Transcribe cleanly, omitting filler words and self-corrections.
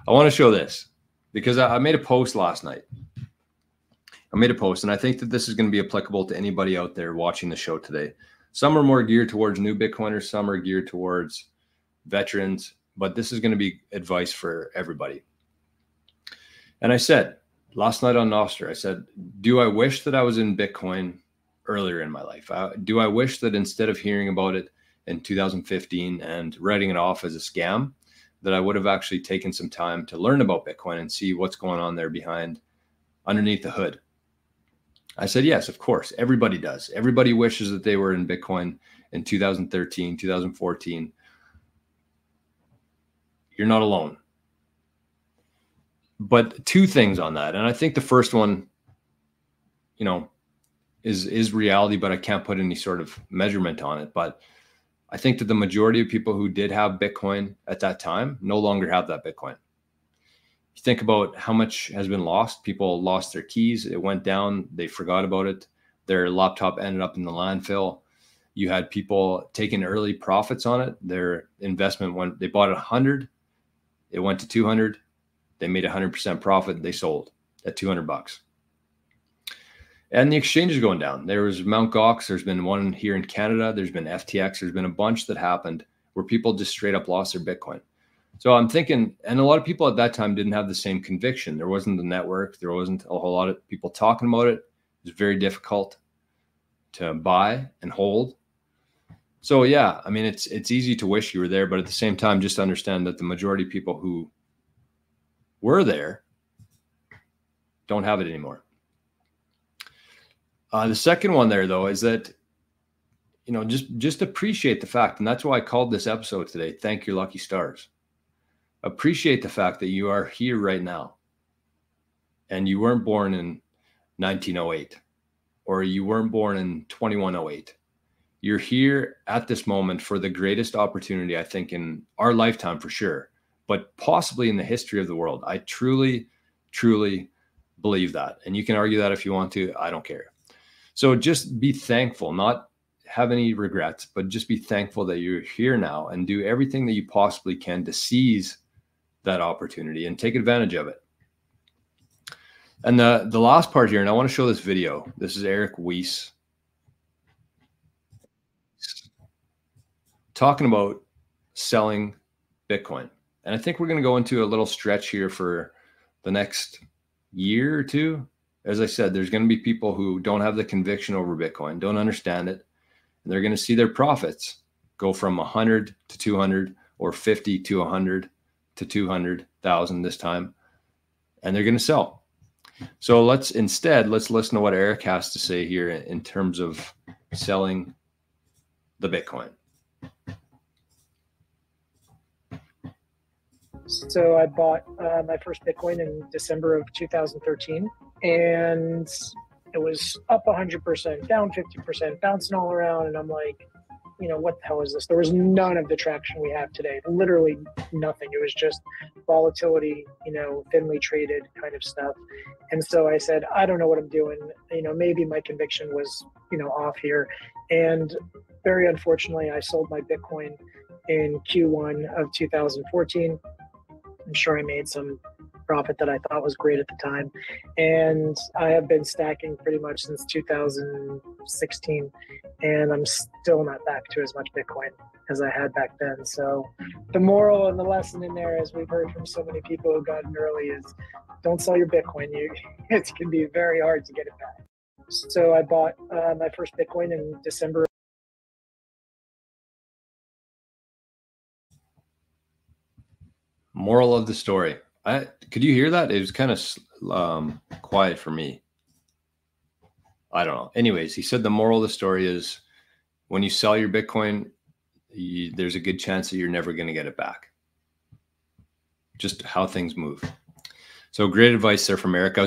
I want to show this because I made a post last night. I made a post, and I think that this is going to be applicable to anybody out there watching the show today. Some are more geared towards new Bitcoiners, some are geared towards veterans, but this is going to be advice for everybody. And I said last night on Nostr, I said, do I wish that I was in Bitcoin earlier in my life? Do I wish that instead of hearing about it in 2015 and writing it off as a scam, that I would have actually taken some time to learn about Bitcoin and see what's going on there underneath the hood? I said, yes, of course. Everybody does. Everybody wishes that they were in Bitcoin in 2013, 2014. You're not alone. But two things on that. And I think the first one, you know, is reality, but I can't put any sort of measurement on it. But I think that the majority of people who did have Bitcoin at that time no longer have that Bitcoin. You think about how much has been lost. People lost their keys. It went down. They forgot about it. Their laptop ended up in the landfill. You had people taking early profits on it. Their investment went, they bought 100. It went to 200. They made 100% profit. They sold at $200. And the exchange is going down. There was Mt. Gox. There's been one here in Canada. There's been FTX. There's been a bunch that happened where people just straight up lost their Bitcoin. So I'm thinking, and a lot of people at that time didn't have the same conviction. There wasn't the network. There wasn't a whole lot of people talking about it. It was very difficult to buy and hold. So yeah, I mean, it's easy to wish you were there, but at the same time, just understand that the majority of people who were there don't have it anymore. The second one there, though, is that, you know, just appreciate the fact, and that's why I called this episode today, Thank Your Lucky Stars. Appreciate the fact that you are here right now and you weren't born in 1908 or you weren't born in 2108. You're here at this moment for the greatest opportunity, I think, in our lifetime for sure, but possibly in the history of the world. I truly, truly believe that. And you can argue that if you want to. I don't care. So just be thankful, not have any regrets, but just be thankful that you're here now and do everything that you possibly can to seize that opportunity and take advantage of it. And the last part here, and I want to show this video. This is Eric Weiss talking about selling Bitcoin. And I think we're going to go into a little stretch here for the next year or two. As I said, there's going to be people who don't have the conviction over Bitcoin, don't understand it, and they're going to see their profits go from 100 to 200 or 50 to 100 to 200,000 this time, and they're going to sell. So let's listen to what Eric has to say here in terms of selling the Bitcoin. So I bought my first Bitcoin in December of 2013, and it was up 100%, down 50%, bouncing all around. And I'm like, you know, what the hell is this? There was none of the traction we have today, literally nothing. It was just volatility, you know, thinly traded kind of stuff. And so I said, I don't know what I'm doing. You know, maybe my conviction was, you know, off here. And very unfortunately, I sold my Bitcoin in Q1 of 2014. I'm sure I made some profit that I thought was great at the time. And I have been stacking pretty much since 2016. And I'm still not back to as much Bitcoin as I had back then. So the moral and the lesson in there, as we've heard from so many people who got in early, is don't sell your Bitcoin. It can be very hard to get it back. So I bought my first Bitcoin in December. Moral of the story. Could you hear that? It was kind of quiet for me. I don't know. Anyways, he said the moral of the story is when you sell your Bitcoin, there's a good chance that you're never going to get it back. Just how things move. So great advice there from Eric.